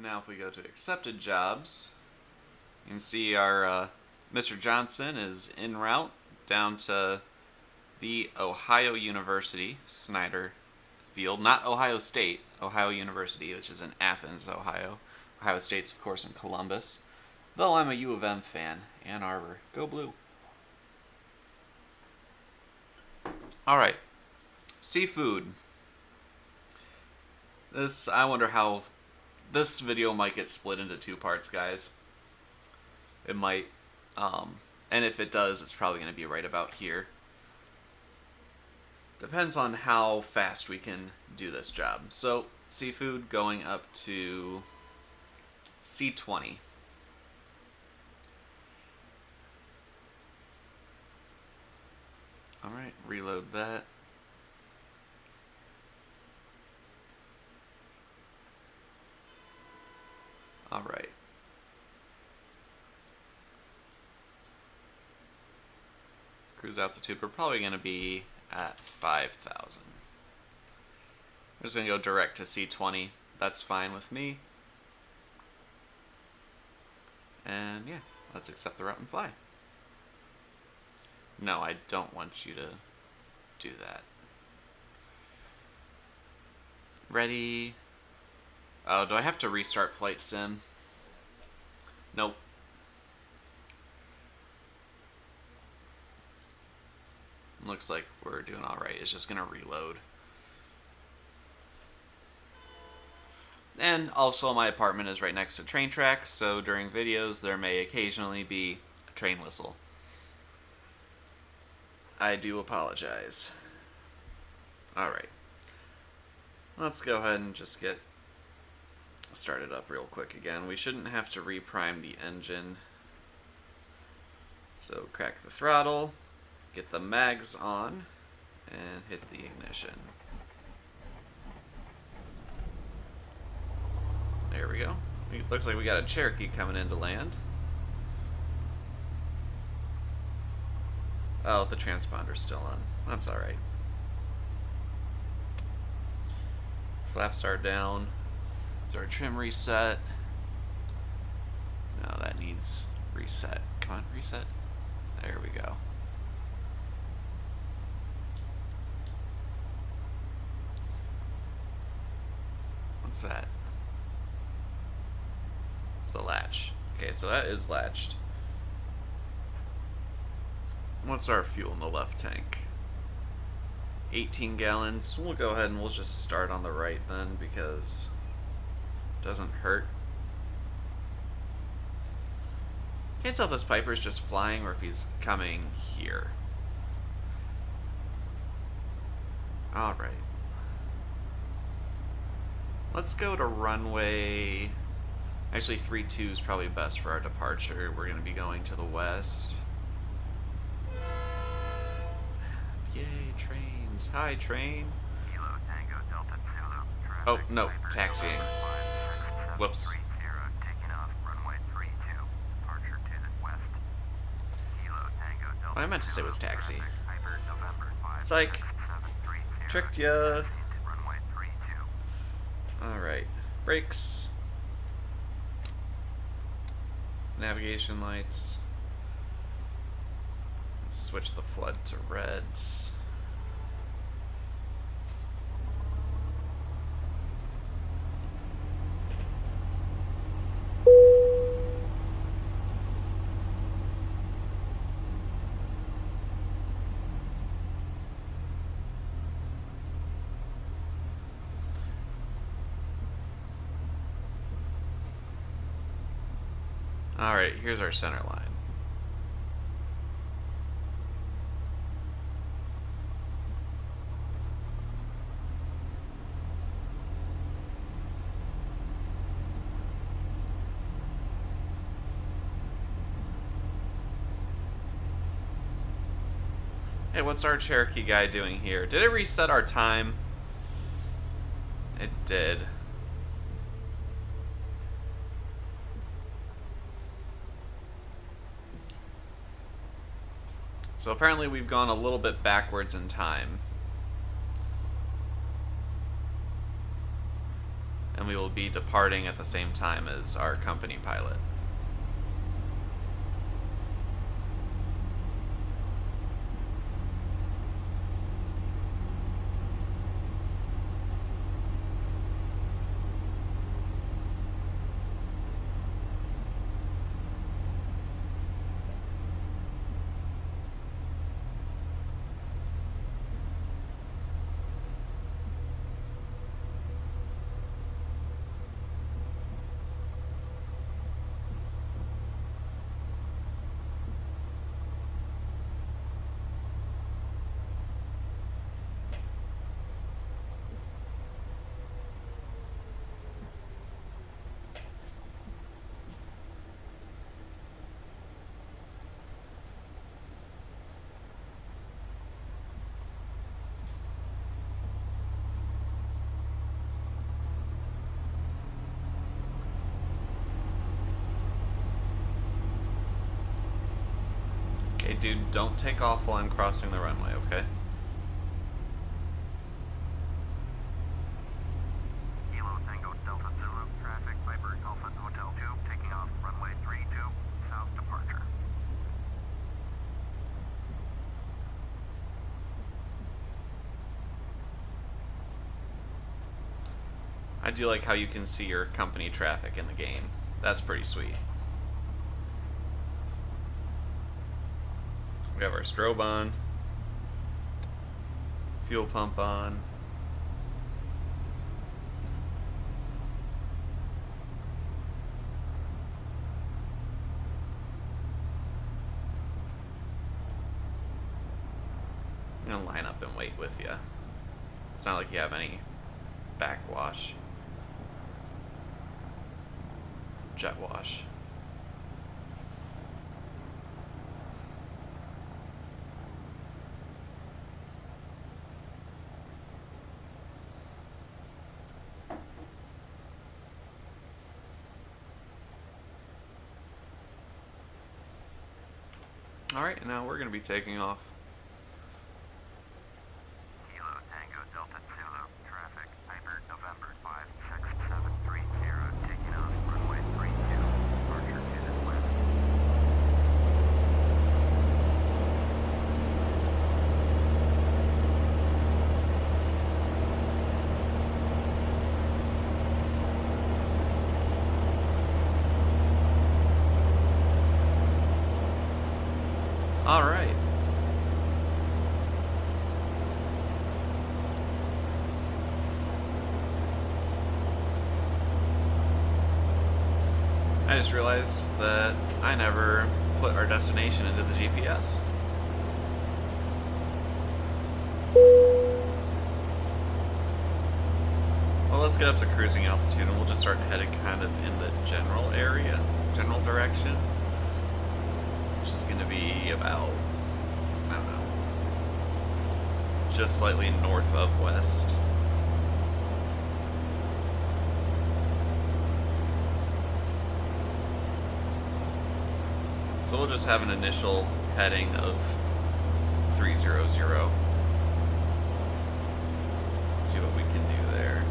Now if we go to accepted jobs, you can see our Mr. Johnson is en route down to the Ohio University, Snyder Field. Not Ohio State, Ohio University, which is in Athens, Ohio. Ohio State's, of course, in Columbus. Though I'm a U of M fan. Ann Arbor. Go Blue. Alright. Seafood. I wonder how... This video might get split into two parts, guys. It might. And if it does, it's probably going to be right about here. Depends on how fast we can do this job. So, seafood going up to C20. Alright, reload that. Alright. Cruise altitude, we're probably going to be at 5,000. We're just going to go direct to C20. That's fine with me. And yeah, let's accept the route and fly. No, I don't want you to do that. Ready. Oh, do I have to restart Flight Sim? Nope. Looks like we're doing alright. It's just gonna reload. And also my apartment is right next to train tracks, so during videos there may occasionally be a train whistle. I do apologize. Alright. Let's go ahead and just get started up real quick again. We shouldn't have to reprime the engine. So crack the throttle, get the mags on, and hit the ignition. There we go. It looks like we got a Cherokee coming in to land. Oh, the transponder's still on. That's alright. Flaps are down. Is our trim reset? No, that needs reset. Come on, reset. There we go. What's that? It's the latch. Okay, so that is latched. What's our fuel in the left tank? 18 gallons. We'll go ahead and we'll just start on the right then because it doesn't hurt. Can't tell if this Piper's just flying or if he's coming here. Alright. Let's go to runway... Actually, 32 is probably best for our departure. We're going to be going to the west. Yay, trains. Hi, train. Oh, no, taxiing. Whoops. What I meant to say was taxi. Psych. Tricked ya. Alright. Brakes. Navigation lights. Switch the flood to reds. Alright, here's our center line. Hey, what's our Cherokee guy doing here? Did it reset our time? It did. So apparently we've gone a little bit backwards in time. and we will be departing at the same time as our company pilot. Okay, dude, don't take off while I'm crossing the runway, okay? Kilo Tango Delta Zulu, traffic, Viper Alpha Hotel 2, taking off runway 32, south departure. I do like how you can see your company traffic in the game. That's pretty sweet. We have our strobe on, fuel pump on. I'm gonna line up and wait with you. It's not like you have any backwash, jet wash. Alright, and now we're going to be taking off. Kilo Tango Delta Zulu, traffic, Viper November 56730, taking off runway 32, departure to the west. All right. I just realized that I never put our destination into the GPS. Well, let's get up to cruising altitude and we'll just start heading kind of in the general area, general direction. Which is going to be about, I don't know, just slightly north of west. So we'll just have an initial heading of 300. See what we can do there.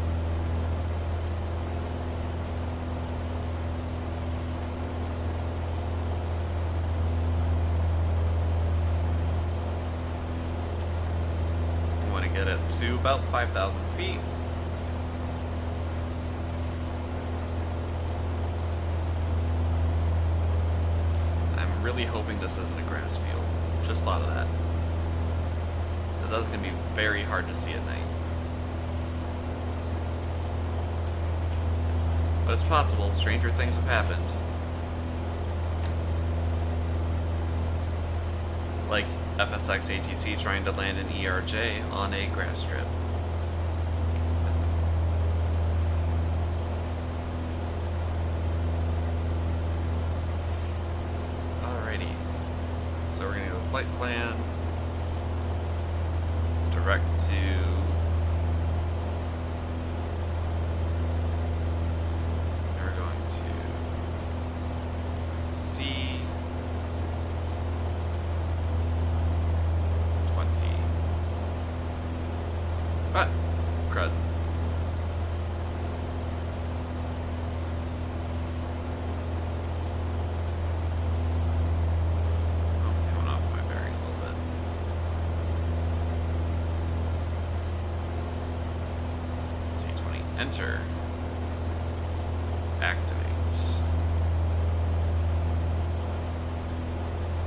Get it to about 5,000 feet. I'm really hoping this isn't a grass field. Just thought of that. Because that's going to be very hard to see at night. But it's possible. Stranger things have happened. Like FSX ATC trying to land an ERJ on a grass strip. Alrighty. So we're going to go flight plan. Direct to... We're going to... C... 20. Ah, crud. Enter. Activate.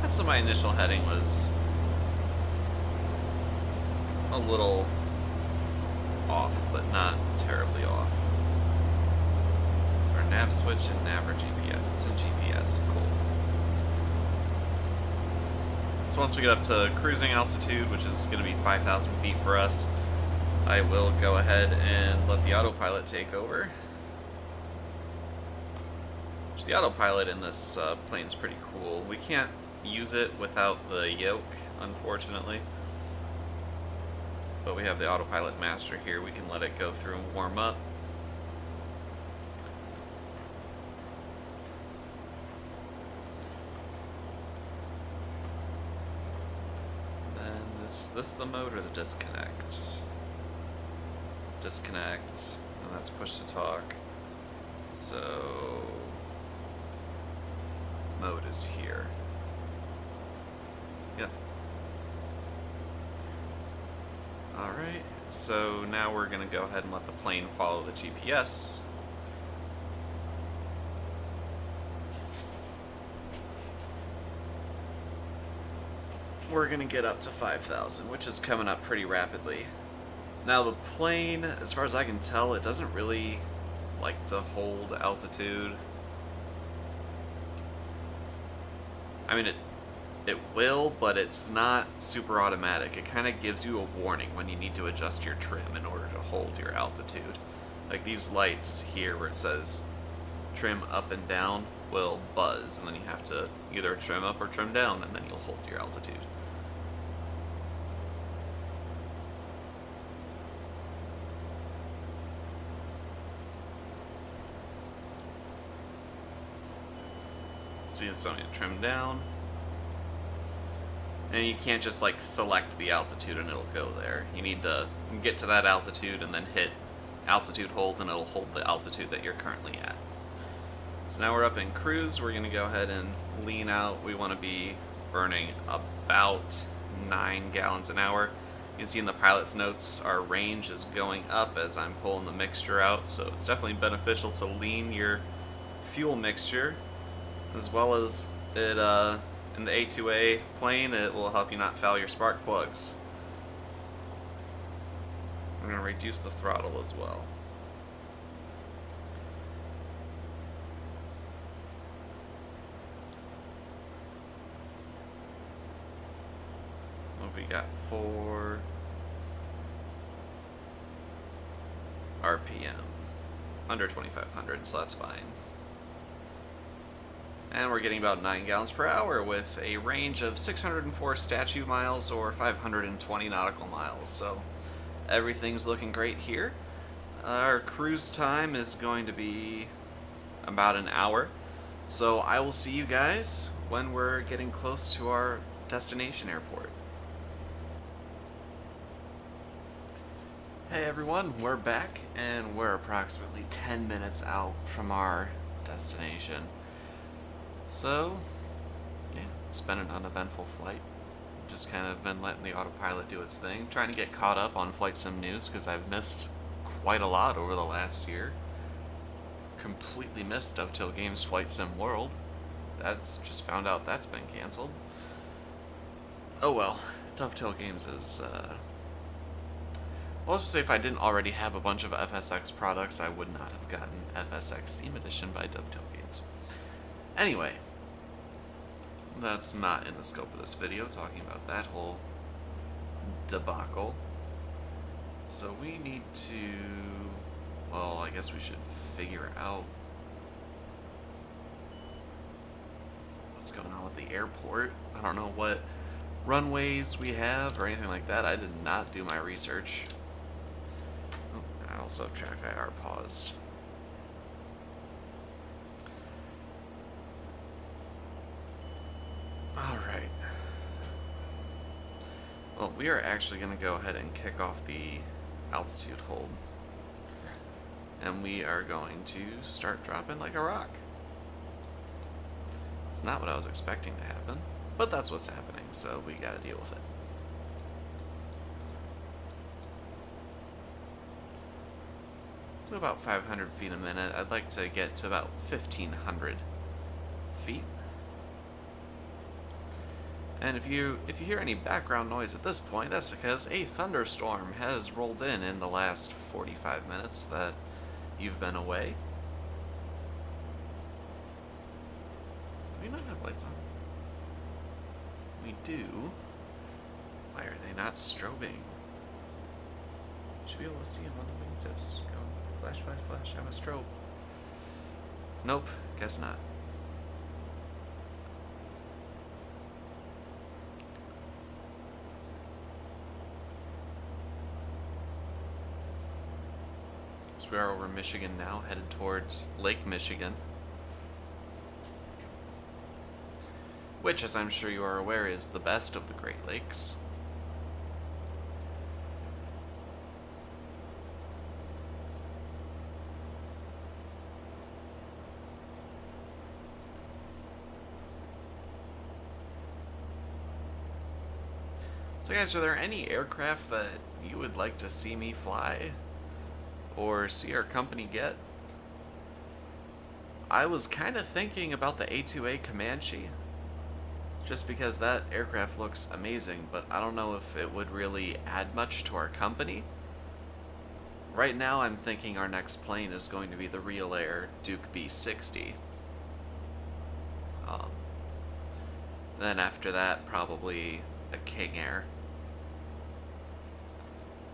So my initial heading was a little off, but not terribly off. Our nav switch and nav or GPS. It's in GPS. Cool. So once we get up to cruising altitude, which is going to be 5,000 feet for us, I will go ahead and let the autopilot take over. The autopilot in this plane is pretty cool. We can't use it without the yoke, unfortunately. But we have the autopilot master here. We can let it go through and warm up. Then is this the mode or the disconnect? Disconnect, and that's push to talk. So mode is here. Yep. Alright, so now we're going to go ahead and let the plane follow the GPS. We're going to get up to 5,000, which is coming up pretty rapidly. Now the plane, as far as I can tell, it doesn't really like to hold altitude. I mean, it will, but it's not super automatic. It kind of gives you a warning when you need to adjust your trim in order to hold your altitude. Like these lights here where it says trim up and down will buzz, and then you have to either trim up or trim down, and then you'll hold your altitude. So it's telling you to trim down. And you can't just like select the altitude and it'll go there. You need to get to that altitude and then hit altitude hold, and it'll hold the altitude that you're currently at. So now we're up in cruise. We're going to go ahead and lean out. We want to be burning about 9 gallons an hour. You can see in the pilot's notes our range is going up as I'm pulling the mixture out, so it's definitely beneficial to lean your fuel mixture, as well as it in the A2A plane, it will help you not foul your spark plugs. We're going to reduce the throttle as well. What have we got? 4 RPM. Under 2,500, so that's fine. And we're getting about 9 gallons per hour with a range of 604 statute miles or 520 nautical miles. So everything's looking great here. Our cruise time is going to be about an hour. So I will see you guys when we're getting close to our destination airport. Hey everyone, we're back and we're approximately 10 minutes out from our destination. So, yeah, it's been an uneventful flight. Just kind of been letting the autopilot do its thing. Trying to get caught up on flight sim news because I've missed quite a lot over the last year. Completely missed Dovetail Games Flight Sim World. That's just found out that's been canceled. Oh well, Dovetail Games is, well, let's just say if I didn't already have a bunch of FSX products, I would not have gotten FSX Steam Edition by Dovetail Games. Anyway, that's not in the scope of this video, talking about that whole debacle. So we need to, well, I guess we should figure out what's going on with the airport. I don't know what runways we have or anything like that. I did not do my research. Oh, I also have track IR paused. Alright. Well, we are actually going to go ahead and kick off the altitude hold. And we are going to start dropping like a rock. It's not what I was expecting to happen, but that's what's happening, so we gotta deal with it. about 500 feet a minute. I'd like to get to about 1,500 feet. And if you hear any background noise at this point, that's because a thunderstorm has rolled in the last 45 minutes that you've been away. Do we not have lights on? We do. Why are they not strobing? Should be able to see them on the wingtips. Go flash, flash, flash. I'm a strobe. Nope, guess not. So we are over Michigan now, headed towards Lake Michigan. Which, as I'm sure you are aware, is the best of the Great Lakes. So guys, are there any aircraft that you would like to see me fly? Or see our company get? I was kind of thinking about the A2A Comanche. Just because that aircraft looks amazing, but I don't know if it would really add much to our company. Right now I'm thinking our next plane is going to be the Real Air Duke B-60. Then after that, probably a King Air.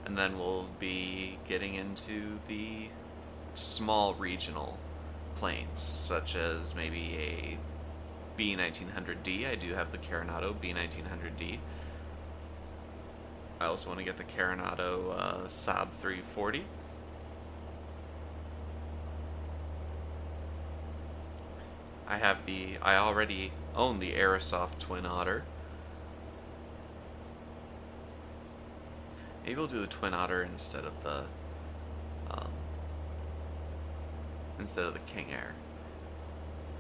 And then we'll be getting into the small regional planes, such as maybe a B-1900D. I do have the Coronado B-1900D. I also want to get the Coronado Saab 340. I already own the Aerosoft Twin Otter. Maybe we'll do the Twin Otter instead of the King Air.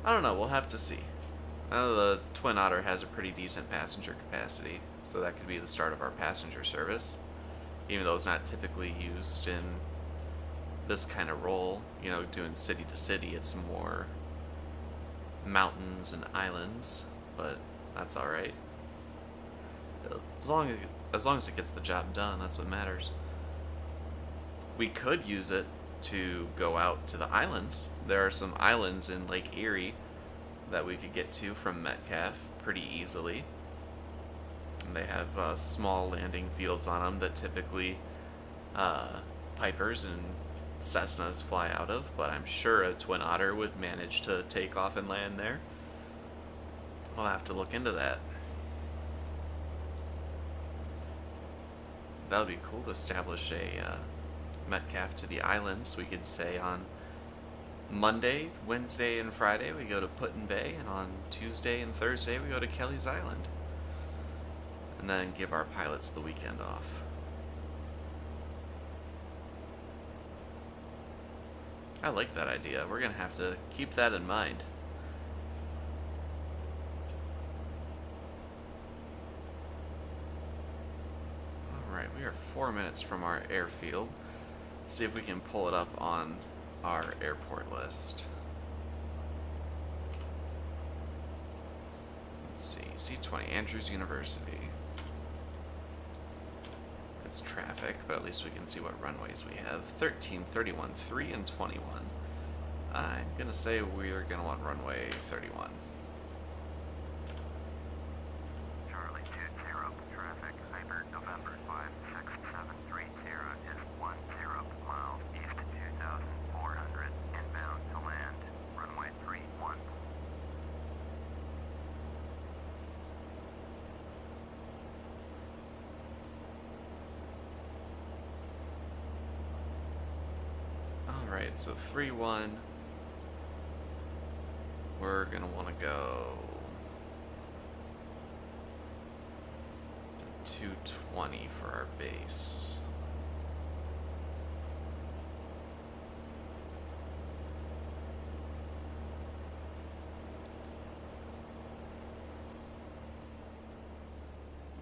I don't know, we'll have to see. I know the Twin Otter has a pretty decent passenger capacity, so that could be the start of our passenger service. Even though it's not typically used in this kind of role, you know, doing city to city, it's more mountains and islands, but that's alright. As long as it gets the job done, that's what matters. We could use it to go out to the islands. There are some islands in Lake Erie that we could get to from Metcalf pretty easily. And they have small landing fields on them that typically Pipers and Cessnas fly out of, but I'm sure a Twin Otter would manage to take off and land there. We'll have to look into that. That would be cool to establish a Metcalf to the islands. We could say on Monday, Wednesday, and Friday we go to Put-in-Bay, and on Tuesday and Thursday we go to Kelly's Island. And then give our pilots the weekend off. I like that idea. We're going to have to keep that in mind. Alright, we are 4 minutes from our airfield. See if we can pull it up on our airport list. Let's see, C-20, Andrews University. It's traffic, but at least we can see what runways we have. 13, 31, 3, and 21. I'm gonna say we're gonna want runway 31. Charlie 20, traffic, Hyper, November 56730 is 10 miles east 2,400, inbound to land, runway 31. Alright, so 3-1. We're gonna want to go to 220 for our base.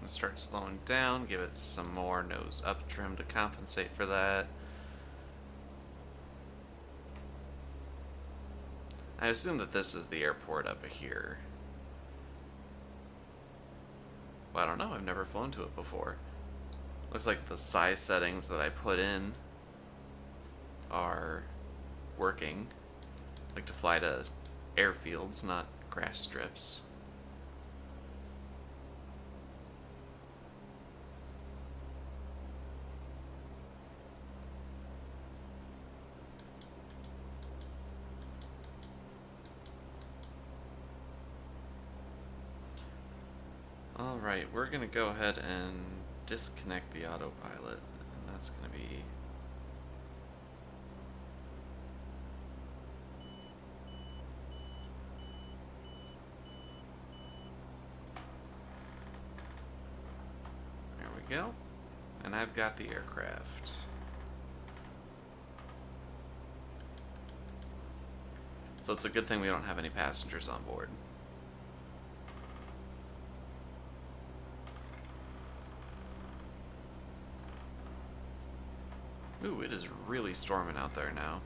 Let's start slowing down, give it some more nose up trim to compensate for that. I assume that this is the airport up here. Well, I don't know. I've never flown to it before. Looks like the size settings that I put in are working. I like to fly to airfields, not grass strips. Alright, we're going to go ahead and disconnect the autopilot. And that's going to be... There we go. And I've got the aircraft. So it's a good thing we don't have any passengers on board. Ooh, it is really storming out there now.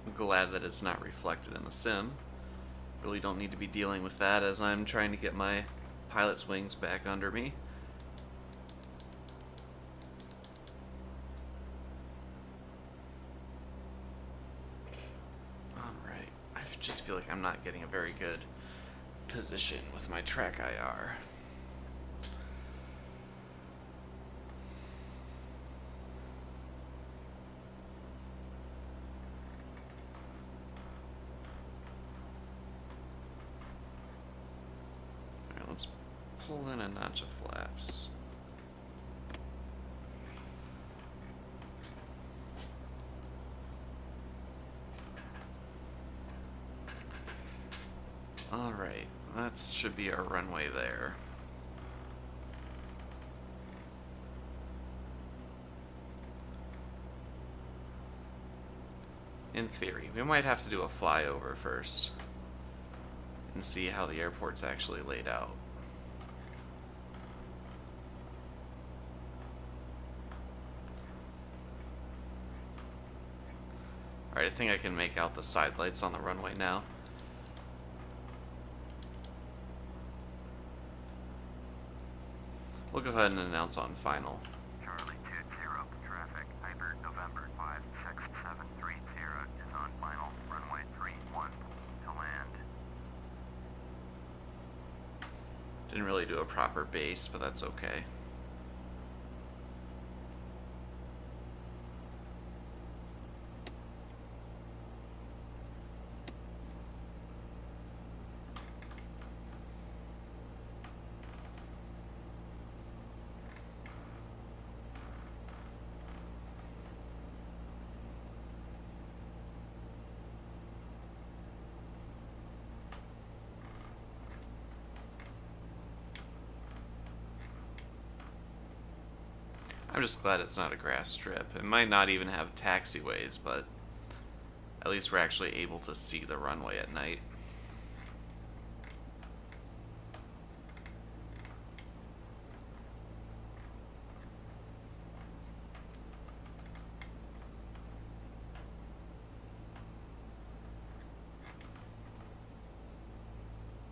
I'm glad that it's not reflected in the sim. Really don't need to be dealing with that as I'm trying to get my pilot's wings back under me. Alright, I just feel like I'm not getting a very good position with my track IR. Alright, let's pull in a notch of flaps. Alright, that should be our runway there. In theory. We might have to do a flyover first and see how the airport's actually laid out. Alright, I think I can make out the side lights on the runway now. We'll go ahead and announce on final. Charlie 20, traffic, Piper, November 56730 is on final, runway 31 to land. Didn't really do a proper base, but that's okay. I'm just glad it's not a grass strip. It might not even have taxiways, but at least we're actually able to see the runway at night.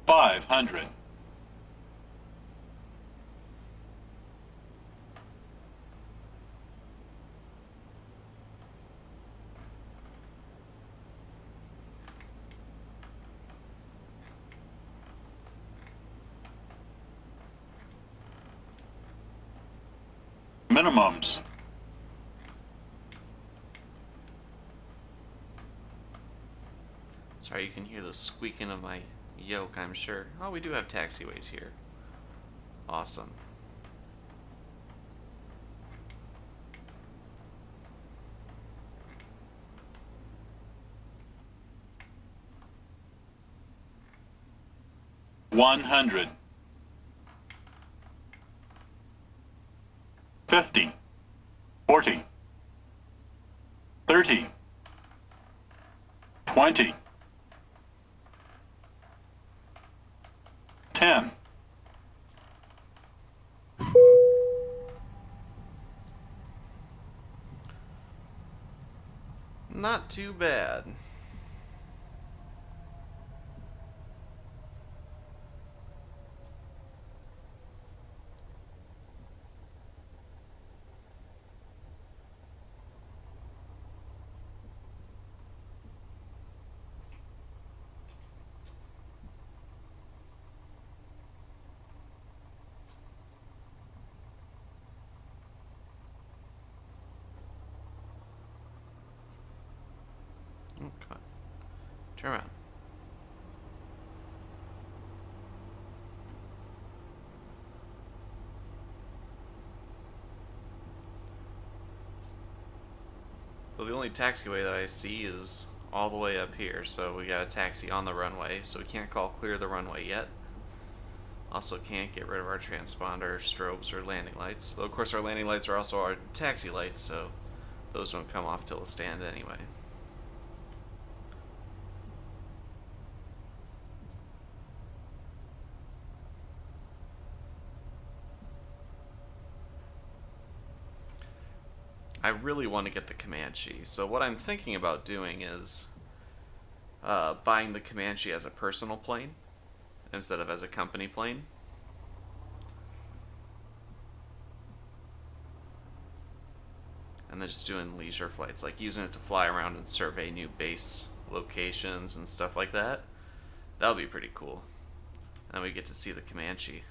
$500. Minimums. Sorry, you can hear the squeaking of my yoke, I'm sure. Oh, we do have taxiways here. Awesome. $100. 50. 40. 30. 20. 10. not too bad. Oh, come on. Turn around. Well, the only taxiway that I see is all the way up here, so we got a taxi on the runway, so we can't call clear the runway yet. Also can't get rid of our transponder, strobes, or landing lights. Though, of course, our landing lights are also our taxi lights, so those don't come off till the stand anyway. I really want to get the Comanche, so what I'm thinking about doing is buying the Comanche as a personal plane instead of as a company plane. And then just doing leisure flights, like using it to fly around and survey new base locations and stuff like that. That would be pretty cool. And we get to see the Comanche.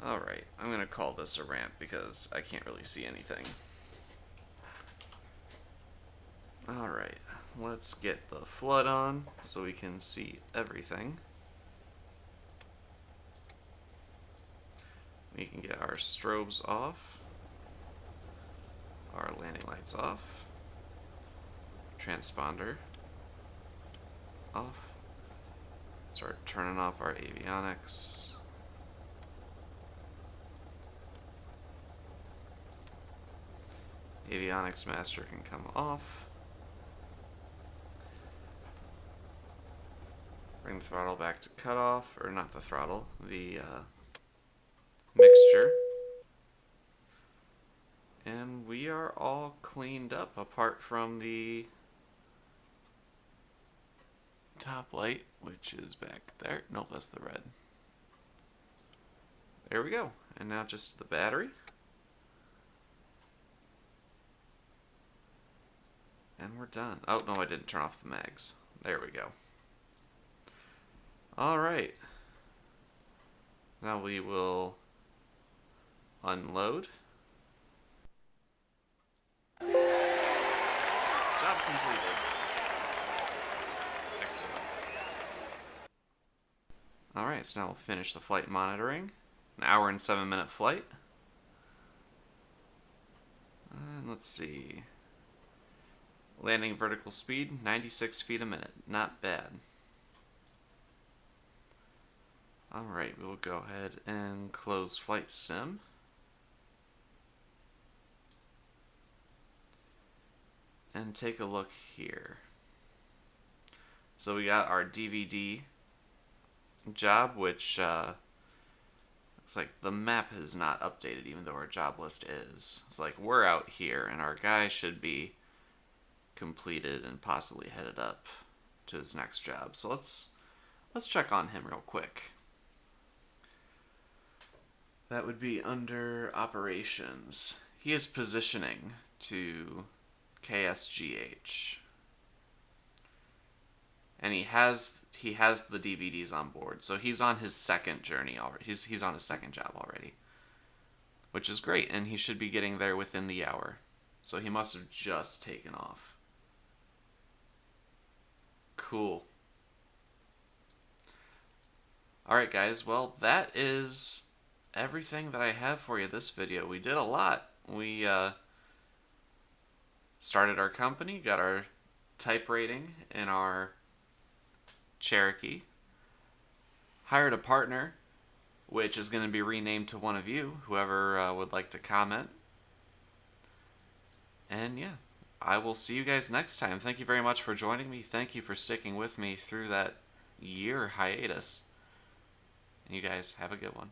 Alright, I'm going to call this a ramp because I can't really see anything. Alright, let's get the flood on so we can see everything. We can get our strobes off, our landing lights off, transponder off, start turning off our avionics. Avionics master can come off. Bring the throttle back to cutoff, or not the throttle, the mixture. And we are all cleaned up apart from the top light, which is back there. Nope, that's the red. There we go. And now just the battery. And we're done. Oh, no, I didn't turn off the mags. There we go. Alright. Now we will unload. Job completed. Excellent. Alright, so now we'll finish the flight monitoring. An hour and 7-minute flight. And let's see. Landing vertical speed, 96 feet a minute. Not bad. Alright, we will go ahead and close Flight Sim. And take a look here. So we got our DVD job, which looks like the map is not updated even though our job list is. It's like we're out here and our guy should be completed and possibly headed up to his next job. So let's check on him real quick. That would be under operations. He is positioning to KSGH. And he has the DVDs on board. So he's on his second journey already. He's on his second job already. Which is great, and he should be getting there within the hour. So he must have just taken off. Cool. Alright guys, well that is everything that I have for you this video. We did a lot. We started our company, got our type rating in our Cherokee, hired a partner, which is going to be renamed to one of you, whoever would like to comment. And yeah, I will see you guys next time. Thank you very much for joining me. Thank you for sticking with me through that year hiatus. And you guys have a good one.